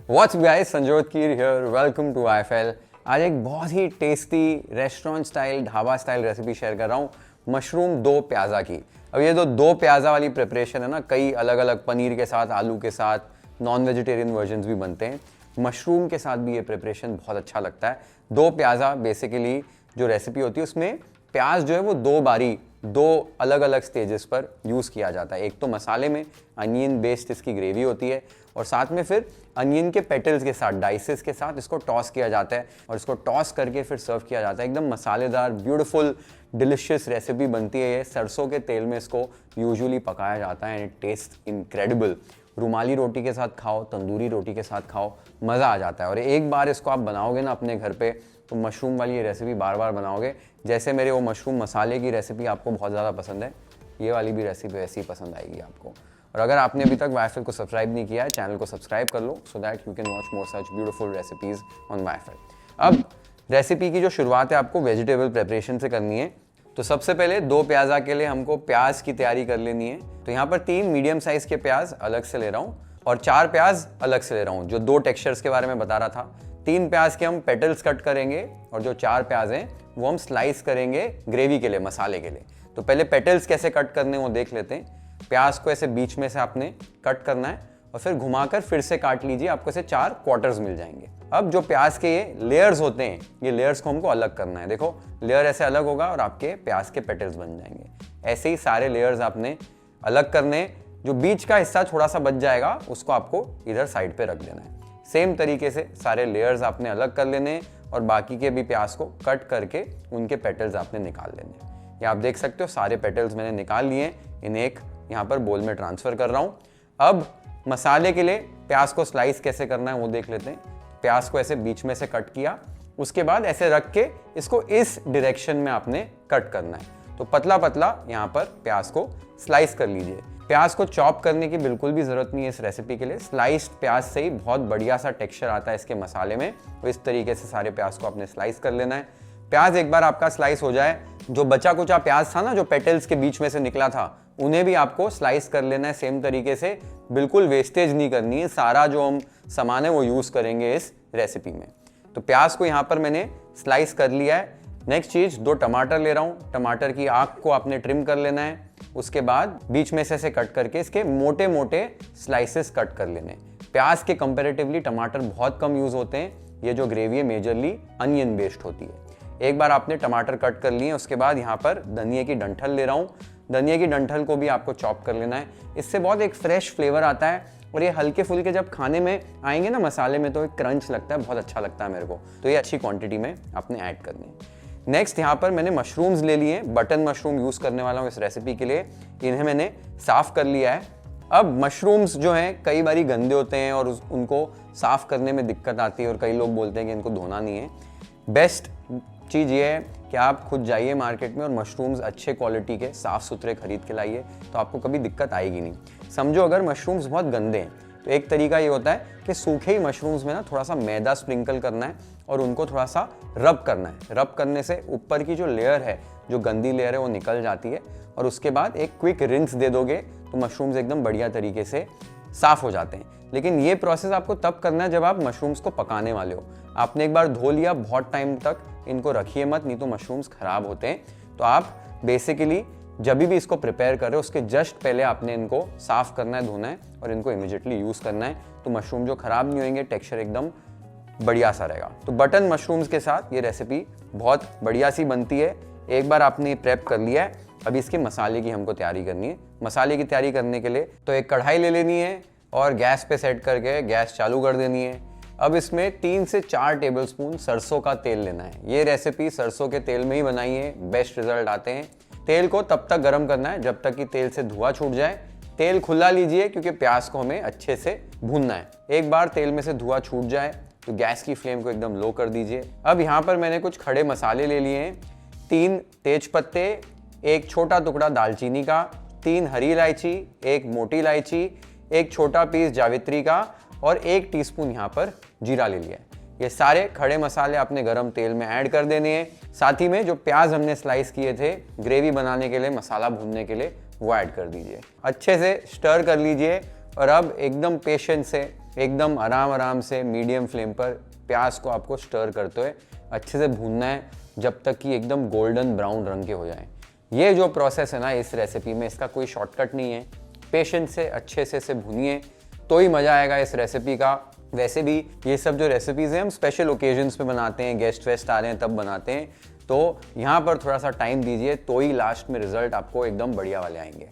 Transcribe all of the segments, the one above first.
What's guys, Sanjyot Keer here, welcome to IFL। आज एक बहुत ही tasty restaurant style, dhaba style recipe share कर रहा हूँ, मशरूम दो प्याज़ा की। अब ये दो प्याज़ा वाली प्रिपरेशन है ना, कई अलग अलग पनीर के साथ, आलू के साथ, नॉन वेजिटेरियन वर्जन्स भी बनते हैं। मशरूम के साथ भी ये प्रिपरेशन बहुत अच्छा लगता है। दो प्याज़ा बेसिकली जो रेसिपी होती है उसमें प्याज जो है वो दो अलग अलग स्टेजेस पर यूज़ किया जाता है। एक तो मसाले में अनियन बेस्ड इसकी ग्रेवी होती है और साथ में फिर अनियन के पेटल्स के साथ, डाइसेस के साथ इसको टॉस किया जाता है और इसको टॉस करके फिर सर्व किया जाता है। एकदम मसालेदार, ब्यूटीफुल, डिलिशियस रेसिपी बनती है ये। सरसों के तेल में इसको यूजुअली पकाया जाता है एंड इट टेस्ट इनक्रेडिबल। रुमाली रोटी के साथ खाओ, तंदूरी रोटी के साथ खाओ, मज़ा आ जाता है। और एक बार इसको आप बनाओगे ना अपने घर पे, तो मशरूम वाली ये रेसिपी बार बार बनाओगे। जैसे मेरे वो मशरूम मसाले की रेसिपी आपको बहुत ज़्यादा पसंद है, ये वाली भी रेसिपी वैसी ही पसंद आएगी आपको। और अगर आपने अभी तक वाईफाई को सब्सक्राइब नहीं किया है, चैनल को सब्सक्राइब कर लो so that you can watch more such beautiful recipes on wifi. अब रेसिपी की जो शुरुआत है आपको वेजिटेबल प्रेपरेशन से करनी है। तो सबसे पहले दो प्याज़ा के लिए हमको प्याज की तैयारी कर लेनी है। तो यहाँ पर 3 मीडियम साइज के प्याज अलग से ले रहा हूँ और 4 प्याज अलग से ले रहा हूँ, जो 2 टेक्सचर्स के बारे में बता रहा था। 3 प्याज के हम पेटल्स कट करेंगे और जो 4 प्याज हैं वो हम स्लाइस करेंगे ग्रेवी के लिए, मसाले के लिए। तो पहले पेटल्स कैसे कट करने वो देख लेते हैं। प्याज को ऐसे बीच में से आपने कट करना है और फिर घुमाकर फिर से काट लीजिए, आपको ऐसे 4 क्वार्टर्स मिल जाएंगे। अब जो प्याज के ये लेयर्स होते हैं, ये लेयर्स को हमको अलग करना है। देखो लेयर ऐसे अलग होगा और आपके प्याज के पेटल्स बन जाएंगे। ऐसे ही सारे लेयर्स आपने अलग करने। जो बीच का हिस्सा थोड़ा सा बच जाएगा उसको आपको इधर साइड पे रख देना है। सेम तरीके से सारे लेयर्स आपने अलग कर लेने और बाकी के भी प्याज को कट करके उनके पेटल्स आपने निकाल लेने। ये आप देख सकते हो सारे पेटल्स मैंने निकाल लिए। इन्हें एक यहाँ पर बोल में ट्रांसफर कर रहा हूँ। अब मसाले के लिए प्याज को स्लाइस कैसे करना है वो देख लेते हैं। प्याज को ऐसे बीच में से कट किया, उसके बाद ऐसे रख के इसको इस डायरेक्शन में आपने कट करना है। तो पतला पतला यहाँ पर प्याज को स्लाइस कर लीजिए। प्याज को चॉप करने की बिल्कुल भी जरूरत नहीं है इस रेसिपी के लिए। स्लाइस्ड प्याज से ही बहुत बढ़िया सा टेक्सचर आता है इसके मसाले में। तो इस तरीके से सारे प्याज को आपने स्लाइस कर लेना है। प्याज एक बार आपका स्लाइस हो जाए, जो बचा कुचा प्याज था ना, जो पेटल्स के बीच में से निकला था, उन्हें भी आपको स्लाइस कर लेना है सेम तरीके से। बिल्कुल वेस्टेज नहीं करनी है, सारा जो हम सामान है वो यूज करेंगे इस रेसिपी में। तो प्याज को यहाँ पर मैंने स्लाइस कर लिया है। नेक्स्ट चीज, 2 टमाटर ले रहा हूँ। टमाटर की आँख को आपने ट्रिम कर लेना है। उसके बाद बीच में से कट करके इसके मोटे मोटे स्लाइसेस कट कर लेने। प्याज के कंपैरेटिवली टमाटर बहुत कम यूज होते हैं। ये जो ग्रेवी है मेजरली अनियन बेस्ड होती है। एक बार आपने टमाटर कट कर लिए, उसके बाद यहाँ पर धनिया की डंठल ले रहा हूँ। धनिया की डंठल को भी आपको चॉप कर लेना है। इससे बहुत एक फ्रेश फ्लेवर आता है और ये हल्के फुल्के जब खाने में आएंगे ना मसाले में, तो एक क्रंच लगता है, बहुत अच्छा लगता है मेरे को। तो ये अच्छी क्वांटिटी में आपने ऐड करनी है। नेक्स्ट यहाँ पर मैंने मशरूम्स ले लिए। बटन मशरूम यूज करने वाला हूँ इस रेसिपी के लिए। इन्हें मैंने साफ कर लिया है। अब मशरूम्स जो हैं कई बारी गंदे होते हैं और उनको साफ करने में दिक्कत आती है और कई लोग बोलते हैं कि इनको धोना नहीं है। बेस्ट चीज़ ये है कि आप खुद जाइए मार्केट में और मशरूम्स अच्छे क्वालिटी के साफ़ सुथरे खरीद के लाइए, तो आपको कभी दिक्कत आएगी नहीं। समझो अगर मशरूम्स बहुत गंदे हैं तो एक तरीका ये होता है कि सूखे ही मशरूम्स में ना थोड़ा सा मैदा स्प्रिंकल करना है और उनको थोड़ा सा रब करना है। रब करने से ऊपर की जो लेयर है, जो गंदी लेयर है, वो निकल जाती है और उसके बाद एक क्विक रिंस दे दोगे तो मशरूम्स एकदम बढ़िया तरीके से साफ़ हो जाते हैं। लेकिन ये प्रोसेस आपको तब करना है जब आप मशरूम्स को पकाने वाले हो। आपने एक बार धो लिया, बहुत टाइम तक इनको रखिए मत, नहीं तो मशरूम्स खराब होते हैं। तो आप बेसिकली जब भी इसको प्रिपेयर कर रहे हो उसके जस्ट पहले आपने इनको साफ करना है, धोना है और इनको इमीडिएटली यूज़ करना है। तो मशरूम जो खराब नहीं होंगे, टेक्सचर एकदम बढ़िया सा रहेगा। तो बटन मशरूम्स के साथ ये रेसिपी बहुत बढ़िया सी बनती है। एक बार आपने प्रेप कर लिया है, अभी इसके मसाले की हमको तैयारी करनी है। मसाले की तैयारी करने के लिए तो एक कढ़ाई ले लेनी है और गैस पे सेट करके गैस चालू कर देनी है। अब इसमें 3 से 4 टेबलस्पून सरसों का तेल लेना है। ये रेसिपी सरसों के तेल में ही बनाई है, बेस्ट रिजल्ट आते हैं। तेल को तब तक गर्म करना है जब तक कि तेल से धुआं छूट जाए। तेल खुला लीजिए क्योंकि प्याज को हमें अच्छे से भूनना है। एक बार तेल में से धुआं छूट जाए तो गैस की फ्लेम को एकदम लो कर दीजिए। अब यहाँ पर मैंने कुछ खड़े मसाले ले लिए हैं। 3 तेज पत्ते, 1 छोटा टुकड़ा दालचीनी का, 3 हरी इलायची, 1 मोटी इलायची, 1 छोटा पीस जावित्री का और 1 टीस्पून यहाँ पर जीरा ले लिया है। ये सारे खड़े मसाले आपने गरम तेल में ऐड कर देने हैं। साथ ही में जो प्याज हमने स्लाइस किए थे ग्रेवी बनाने के लिए, मसाला भूनने के लिए, वो ऐड कर दीजिए। अच्छे से स्टर कर लीजिए और अब एकदम पेशेंस से एकदम आराम आराम से मीडियम फ्लेम पर प्याज को आपको स्टर करते हुए अच्छे से भूनना है जब तक कि एकदम गोल्डन ब्राउन रंग के हो जाए। ये जो प्रोसेस है ना इस रेसिपी में, इसका कोई शॉर्टकट नहीं है। पेशेंस से अच्छे से इसे भूनिए तो ही मज़ा आएगा इस रेसिपी का। वैसे भी ये सब जो रेसिपीज़ हैं हम स्पेशल ओकेजन्स पे बनाते हैं, गेस्ट वेस्ट आ रहे हैं तब बनाते हैं, तो यहाँ पर थोड़ा सा टाइम दीजिए तो ही लास्ट में रिजल्ट आपको एकदम बढ़िया वाले आएंगे।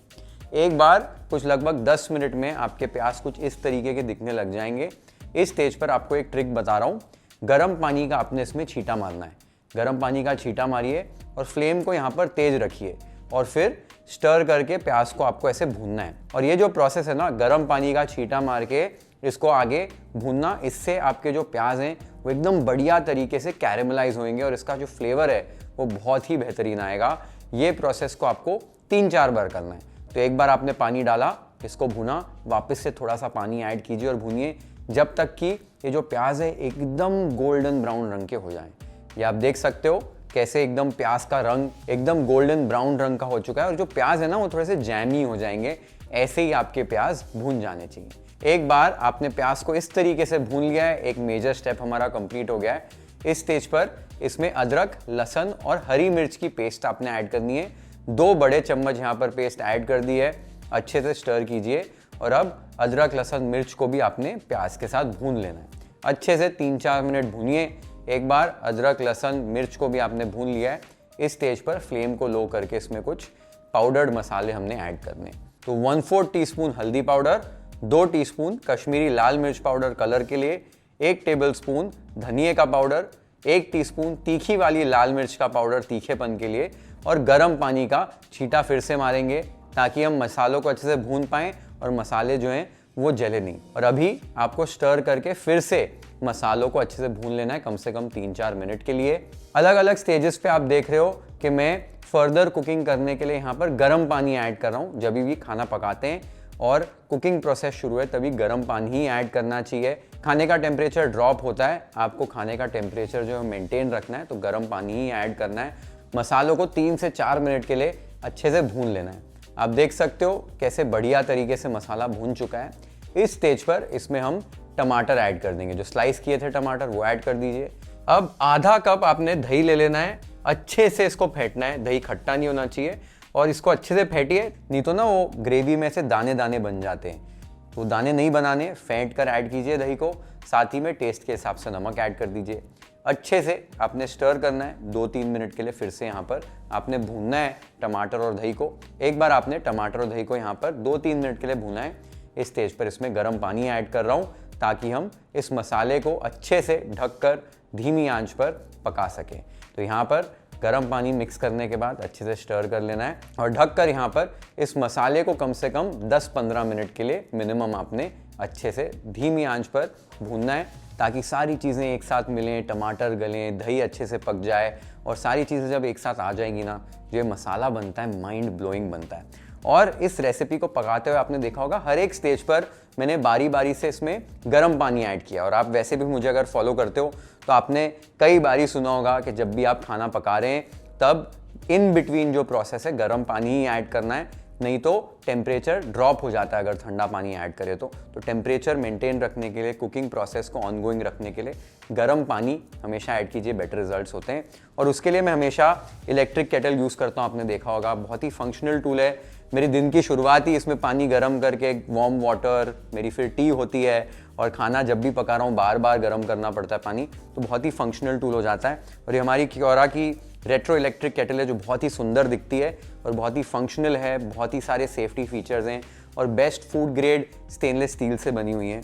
एक बार कुछ लगभग 10 मिनट में आपके प्याज कुछ इस तरीके के दिखने लग जाएंगे। इस स्टेज पर आपको एक ट्रिक बता रहा हूँ, गर्म पानी का आपने इसमें छींटा मारना है। गर्म पानी का छींटा मारिए और फ्लेम को यहाँ पर तेज रखिए और फिर स्टर करके प्याज को आपको ऐसे भूनना है। और ये जो प्रोसेस है ना, गर्म पानी का छींटा मार के इसको आगे भूनना, इससे आपके जो प्याज हैं वो एकदम बढ़िया तरीके से कैरेमलाइज होंगे और इसका जो फ्लेवर है वो बहुत ही बेहतरीन आएगा। ये प्रोसेस को आपको 3-4 बार करना है। तो एक बार आपने पानी डाला, इसको भुना, वापस से थोड़ा सा पानी ऐड कीजिए और भूनिए जब तक कि ये जो प्याज है एकदम गोल्डन ब्राउन रंग के हो जाएं। ये आप देख सकते हो कैसे एकदम प्याज का रंग एकदम गोल्डन ब्राउन रंग का हो चुका है और जो प्याज है ना वो थोड़े से जैमी हो जाएंगे। ऐसे ही आपके प्याज भून जाने चाहिए। एक बार आपने प्याज को इस तरीके से भून लिया है, एक मेजर स्टेप हमारा कंप्लीट हो गया है। इस स्टेज पर इसमें अदरक, लहसुन और हरी मिर्च की पेस्ट आपने ऐड करनी है। 2 बड़े चम्मच यहाँ पर पेस्ट ऐड कर दी है। अच्छे से स्टर कीजिए और अब अदरक, लहसुन, मिर्च को भी आपने प्याज के साथ भून लेना है। अच्छे से 3-4 मिनट भूनिए। एक बार अदरक, लहसुन, मिर्च को भी आपने भून लिया है। इस स्टेज पर फ्लेम को लो करके इसमें कुछ पाउडर्ड मसाले हमने ऐड करने। तो 1/4 टीस्पून हल्दी पाउडर, 2 टीस्पून कश्मीरी लाल मिर्च पाउडर कलर के लिए, 1 टेबलस्पून धनिए का पाउडर, 1 टीस्पून तीखी वाली लाल मिर्च का पाउडर तीखेपन के लिए और गर्म पानी का छींटा फिर से मारेंगे ताकि हम मसालों को अच्छे से भून पाएं और मसाले जो हैं वो जले नहीं। और अभी आपको स्टर करके फिर से मसालों को अच्छे से भून लेना है कम से कम 3-4 मिनट के लिए। अलग अलग स्टेजेस पे आप देख रहे हो कि मैं फर्दर कुकिंग करने के लिए यहाँ पर गर्म पानी ऐड कर रहा हूँ। जब भी खाना पकाते हैं और कुकिंग प्रोसेस शुरू है तभी गर्म पानी ही ऐड करना चाहिए। खाने का टेम्परेचर ड्रॉप होता है, आपको खाने का टेम्परेचर जो है मेंटेन रखना है तो गर्म पानी ही ऐड करना है। मसालों को 3 से 4 मिनट के लिए अच्छे से भून लेना है। आप देख सकते हो कैसे बढ़िया तरीके से मसाला भून चुका है। इस स्टेज पर इसमें हम टमाटर ऐड कर देंगे। जो स्लाइस किए थे टमाटर वो ऐड कर दीजिए। अब आधा कप आपने दही ले लेना है, अच्छे से इसको फेंटना है। दही खट्टा नहीं होना चाहिए और इसको अच्छे से फेंटिए, नहीं तो ना वो ग्रेवी में से दाने दाने बन जाते हैं। तो दाने नहीं बनाने, फेंट कर ऐड कीजिए दही को। साथ ही में टेस्ट के हिसाब से नमक ऐड कर दीजिए। अच्छे से आपने स्टर करना है। 2-3 मिनट के लिए फिर से यहाँ पर आपने भूनना है टमाटर और दही को। एक बार आपने टमाटर और दही को यहाँ पर 2-3 मिनट के लिए भूना है। इस स्टेज पर इसमें गर्म पानी ऐड कर रहा हूँ ताकि हम इस मसाले को अच्छे से ढककर धीमी आंच पर पका सकें। तो यहाँ पर गर्म पानी मिक्स करने के बाद अच्छे से स्टर कर लेना है और ढककर यहाँ पर इस मसाले को कम से कम 10-15 मिनट के लिए मिनिमम आपने अच्छे से धीमी आंच पर भूनना है ताकि सारी चीज़ें एक साथ मिलें, टमाटर गलें, दही अच्छे से पक जाए और सारी चीज़ें जब एक साथ आ जाएंगी ना, जो ये मसाला बनता है माइंड ब्लोइंग बनता है। और इस रेसिपी को पकाते हुए आपने देखा होगा हर एक स्टेज पर मैंने बारी बारी से इसमें गर्म पानी ऐड किया। और आप वैसे भी मुझे अगर फॉलो करते हो तो आपने कई बारी सुना होगा कि जब भी आप खाना पका रहे हैं तब इन बिटवीन जो प्रोसेस है गर्म पानी ही ऐड करना है, नहीं तो टेम्परेचर ड्रॉप हो जाता है अगर ठंडा पानी ऐड करें तो टेम्परेचर मेंटेन रखने के लिए, कुकिंग प्रोसेस को ऑनगोइंग रखने के लिए गर्म पानी हमेशा ऐड कीजिए, बेटर रिजल्ट्स होते हैं। और उसके लिए मैं हमेशा इलेक्ट्रिक केटल यूज़ करता हूँ। आपने देखा होगा बहुत ही फंक्शनल टूल है। मेरी दिन की शुरुआत ही इसमें पानी गर्म करके, वार्म वाटर, मेरी फिर टी होती है और खाना जब भी पका रहा हूँ बार बार गर्म करना पड़ता है पानी, तो बहुत ही फंक्शनल टूल हो जाता है। और ये हमारी क्योरा की रेट्रो इलेक्ट्रिक केटल है जो बहुत ही सुंदर दिखती है और बहुत ही फंक्शनल है, बहुत ही सारे सेफ्टी फीचर्स हैं और best food grade stainless steel से बनी हुई है।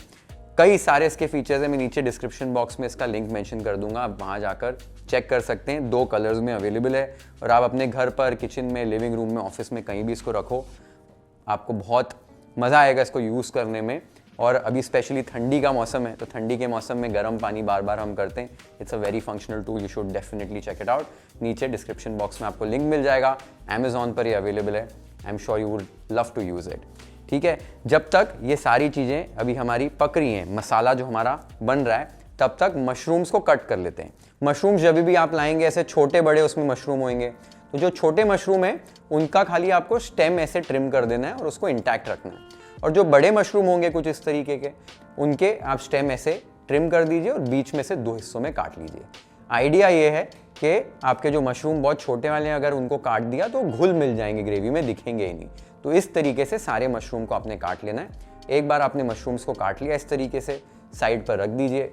कई सारे इसके फीचर्स हैं, मैं नीचे डिस्क्रिप्शन बॉक्स में इसका लिंक मेंशन कर दूंगा, आप वहाँ जाकर चेक कर सकते हैं। 2 कलर्स में अवेलेबल है और आप अपने घर पर, किचन में, लिविंग रूम में, ऑफिस में कहीं भी इसको रखो, आपको बहुत मज़ा आएगा इसको यूज़ करने में। और अभी स्पेशली ठंडी का मौसम है तो ठंडी के मौसम में गर्म पानी बार बार हम करते हैं। It's a very functional tool, you should definitely check it out. नीचे डिस्क्रिप्शन बॉक्स में आपको लिंक मिल जाएगा। अमेजॉन पर ये अवेलेबल है। I am sure you would love to use it. ठीक है, जब तक ये सारी चीज़ें अभी हमारी पक रही हैं, मसाला जो हमारा बन रहा है, तब तक मशरूम्स को कट कर लेते हैं। मशरूम्स जब भी आप लाएंगे ऐसे छोटे बड़े उसमें मशरूम होंगे, तो जो छोटे मशरूम है उनका खाली आपको स्टेम ऐसे ट्रिम कर देना है और उसको इंटैक्ट रखना है। और जो बड़े मशरूम होंगे कुछ इस तरीके के, उनके आप स्टेम ऐसे ट्रिम कर दीजिए और बीच में से 2 हिस्सों में काट लीजिए। आइडिया ये है कि आपके जो मशरूम बहुत छोटे वाले हैं, अगर उनको काट दिया तो घुल मिल जाएंगे ग्रेवी में, दिखेंगे ही नहीं। तो इस तरीके से सारे मशरूम को आपने काट लेना है। एक बार आपने मशरूम्स को काट लिया इस तरीके से, साइड पर रख दीजिए।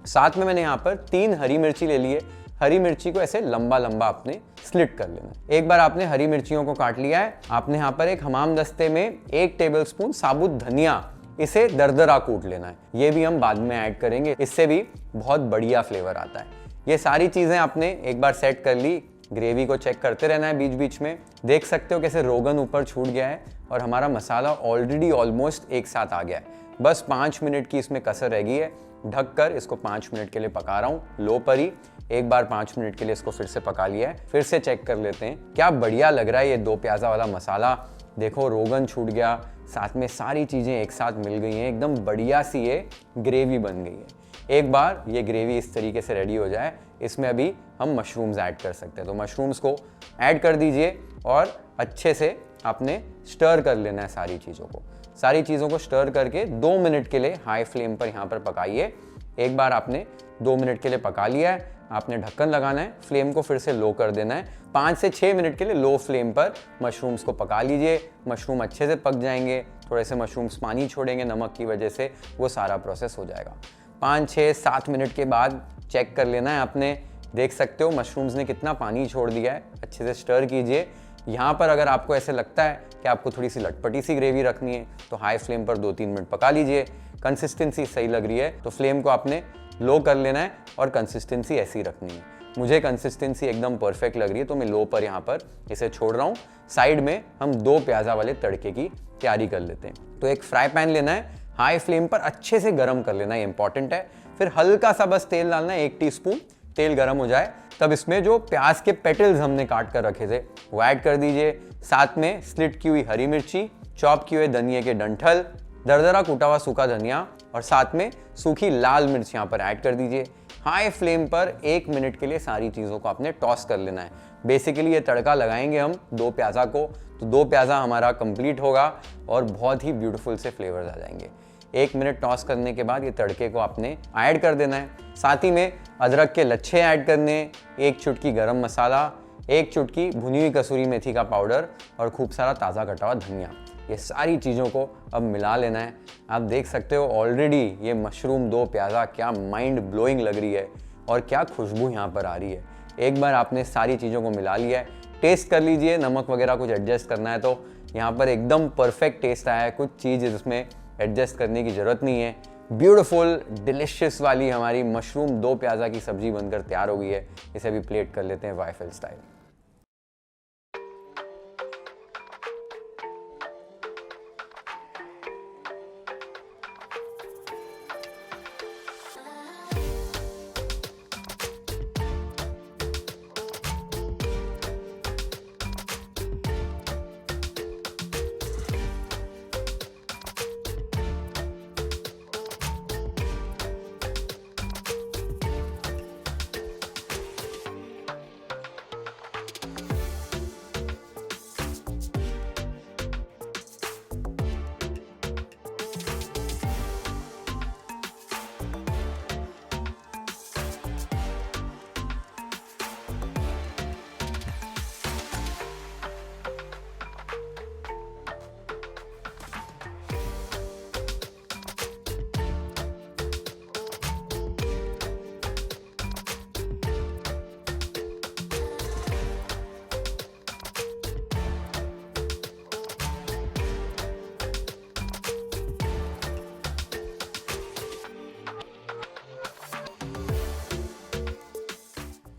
साथ में मैंने यहाँ पर 3 हरी मिर्ची ले लिए। हरी मिर्ची को ऐसे लंबा लंबा आपने स्लिट कर लेना है। एक बार आपने हरी मिर्चियों को काट लिया है, आपने यहाँ पर एक हमाम दस्ते में 1 टेबलस्पून साबुत धनिया, इसे दरदरा कूट लेना है। ये भी हम बाद में ऐड करेंगे, इससे भी बहुत बढ़िया फ्लेवर आता है। ये सारी चीज़ें आपने एक बार सेट कर ली। ग्रेवी को चेक करते रहना है बीच बीच में। देख सकते हो कैसे रोगन ऊपर छूट गया है और हमारा मसाला ऑलरेडी ऑलमोस्ट एक साथ आ गया है। बस 5 मिनट की इसमें कसर रह गई है। ढककर इसको 5 मिनट के लिए पका रहा हूँ लो पर ही। एक बार 5 मिनट के लिए इसको फिर से पका लिया है। फिर से चेक कर लेते हैं। क्या बढ़िया लग रहा है ये 2 प्याज़ा वाला मसाला। देखो रोगन छूट गया, साथ में सारी चीज़ें एक साथ मिल गई हैं, एकदम बढ़िया सी ये ग्रेवी बन गई है। एक बार ये ग्रेवी इस तरीके से रेडी हो जाए, इसमें अभी हम मशरूम्स ऐड कर सकते हैं। तो मशरूम्स को ऐड कर दीजिए और अच्छे से आपने स्टर कर लेना है सारी चीज़ों को। सारी चीज़ों को स्टर करके 2 मिनट के लिए हाई फ्लेम पर यहाँ पर पकाइए। एक बार आपने 2 मिनट के लिए पका लिया है, आपने ढक्कन लगाना है, फ्लेम को फिर से लो कर देना है। 5 से 6 मिनट के लिए लो फ्लेम पर मशरूम्स को पका लीजिए। मशरूम अच्छे से पक जाएंगे, थोड़े से मशरूम्स पानी छोड़ेंगे नमक की वजह से, वो सारा प्रोसेस हो जाएगा। 5, 6, 7 मिनट के बाद चेक कर लेना है आपने। देख सकते हो मशरूम्स ने कितना पानी छोड़ दिया है। अच्छे से स्टर कीजिए। यहाँ पर अगर आपको ऐसे लगता है कि आपको थोड़ी सी लटपटी सी ग्रेवी रखनी है तो हाई फ्लेम पर 2-3 मिनट पका लीजिए। कंसिस्टेंसी सही लग रही है तो फ्लेम को आपने लो कर लेना है और कंसिस्टेंसी ऐसी रखनी है। मुझे कंसिस्टेंसी एकदम परफेक्ट लग रही है तो मैं लो पर यहाँ पर इसे छोड़ रहा हूँ। साइड में हम 2 प्याज़ा वाले तड़के की तैयारी कर लेते हैं। तो एक फ्राई पैन लेना है, हाई फ्लेम पर अच्छे से गर्म कर लेना है, इंपॉर्टेंट है। फिर हल्का सा बस तेल डालना है, 1 टीस्पून। तेल गर्म हो जाए तब इसमें जो प्याज के पेटल्स हमने काट कर रखे थे वो ऐड कर दीजिए। साथ में स्लिट की हुई हरी मिर्ची, चॉप किए हुए धनिया के डंठल, दरदरा कूटा हुआ सूखा धनिया और साथ में सूखी लाल मिर्च यहाँ पर ऐड कर दीजिए। हाई फ्लेम पर 1 मिनट के लिए सारी चीज़ों को आपने टॉस कर लेना है। बेसिकली ये तड़का लगाएंगे हम 2 प्याज़ा को, तो 2 प्याज़ा हमारा कंप्लीट होगा और बहुत ही ब्यूटीफुल से फ्लेवर्स आ जाएंगे। 1 मिनट टॉस करने के बाद ये तड़के को आपने ऐड कर देना है। साथ ही में अदरक के लच्छे ऐड करने, 1 चुटकी गरम मसाला, 1 चुटकी भुनी हुई कसूरी मेथी का पाउडर और खूब सारा ताज़ा कटा हुआ धनिया। ये सारी चीज़ों को अब मिला लेना है। आप देख सकते हो ऑलरेडी ये मशरूम 2 प्याज़ा क्या माइंड ब्लोइंग लग रही है और क्या खुशबू यहाँ पर आ रही है। एक बार आपने सारी चीज़ों को मिला लिया है, टेस्ट कर लीजिए। नमक वगैरह कुछ एडजस्ट करना है तो यहाँ पर एकदम परफेक्ट टेस्ट आया है। कुछ चीज़ इसमें एडजस्ट करने की ज़रूरत नहीं है। ब्यूटीफुल डिलिशियस वाली हमारी मशरूम 2 प्याज़ा की सब्जी बनकर तैयार हो गई है। इसे भी प्लेट कर लेते हैं वाइफल स्टाइल।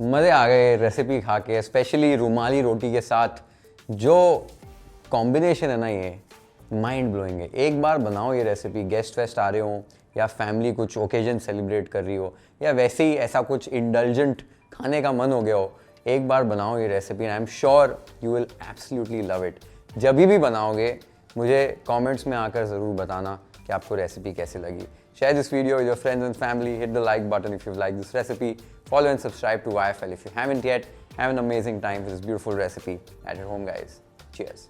मज़े आ गए रेसिपी खा के, स्पेशली रुमाली रोटी के साथ। जो कॉम्बिनेशन है ना ये माइंड ब्लोइंग है। एक बार बनाओ ये रेसिपी, गेस्ट वेस्ट आ रहे हो या फैमिली कुछ ओकेजन सेलिब्रेट कर रही हो या वैसे ही ऐसा कुछ इंडल्जेंट खाने का मन हो गया हो, एक बार बनाओ ये recipe. I am sure you will absolutely love it. जब भी बनाओगे मुझे कमेंट्स में आकर ज़रूर बताना कि आपको रेसिपी कैसी लगी। Share this video with your friends and family. Hit the like button if you've liked this recipe. Follow and subscribe to YFL if you haven't yet. Have an amazing time with this beautiful recipe at your home, guys. Cheers.